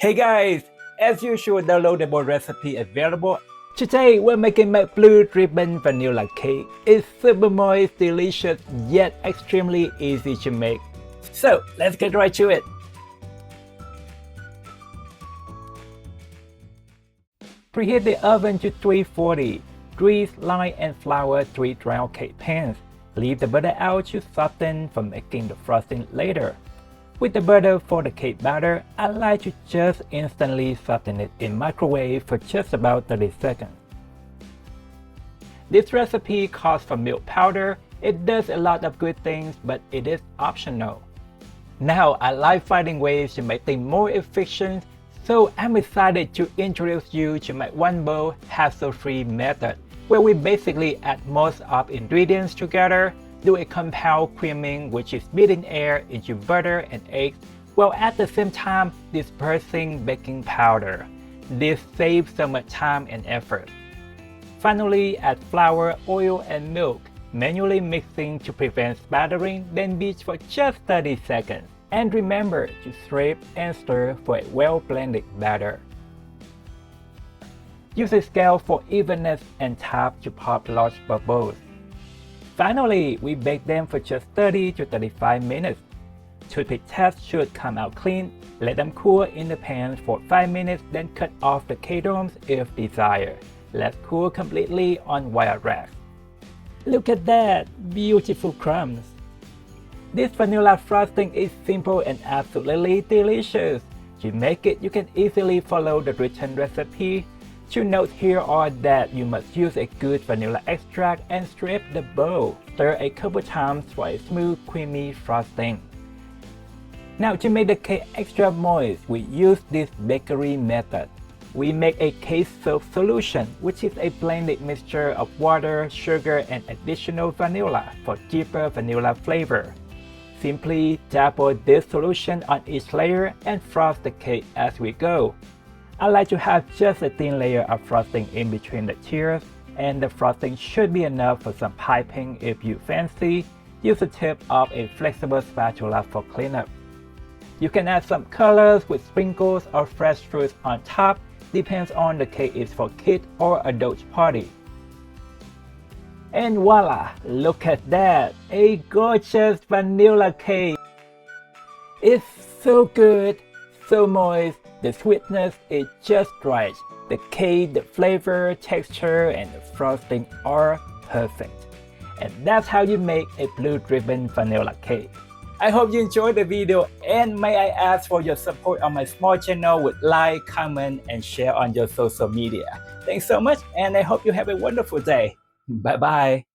Hey guys, as usual, downloadable recipe available. Today we're making my blue ribbon vanilla cake. It's super moist, delicious, yet extremely easy to make. So let's get right to it. Preheat the oven to 340. Grease, lime, and flour 3 round cake pans. Leave the butter out to soften for making the frosting later. With the butter for the cake batter, I like to just instantly soften it in microwave for just about 30 seconds. This recipe calls for milk powder. It does a lot of good things, but it is optional. Now I like finding ways to make things more efficient, so I'm excited to introduce you to my one bowl hassle-free method, where we basically add most of ingredients together, do a compound creaming, which is beating air into butter and eggs, while at the same time dispersing baking powder. This saves so much time and effort. Finally, add flour, oil, and milk, manually mixing to prevent spattering, then beat for just 30 seconds. And remember to scrape and stir for a well-blended batter. Use a scale for evenness and tap to pop large bubbles. Finally, we bake them for just 30 to 35 minutes. Toothpick test should come out clean. Let them cool in the pan for 5 minutes, then cut off the cake domes if desired. Let cool completely on wire rack. Look at that! Beautiful crumbs! This vanilla frosting is simple and absolutely delicious. To make it, you can easily follow the written recipe. Two notes here are that you must use a good vanilla extract and scrape the bowl. Stir a couple times for a smooth, creamy frosting. Now to make the cake extra moist, we use this bakery method. We make a cake soap solution, which is a blended mixture of water, sugar, and additional vanilla for deeper vanilla flavor. Simply dabble this solution on each layer and frost the cake as we go. I like to have just a thin layer of frosting in between the tiers, and the frosting should be enough for some piping if you fancy. Use the tip of a flexible spatula for cleanup. You can add some colors with sprinkles or fresh fruits on top, depends on the cake is for kid or adult party. And voila! Look at that! A gorgeous vanilla cake! It's so good, so moist. The sweetness is just right. The cake, the flavor, texture, and the frosting are perfect. And that's how you make a blue ribbon vanilla cake. I hope you enjoyed the video, and may I ask for your support on my small channel with like, comment, and share on your social media. Thanks so much, and I hope you have a wonderful day. Bye bye.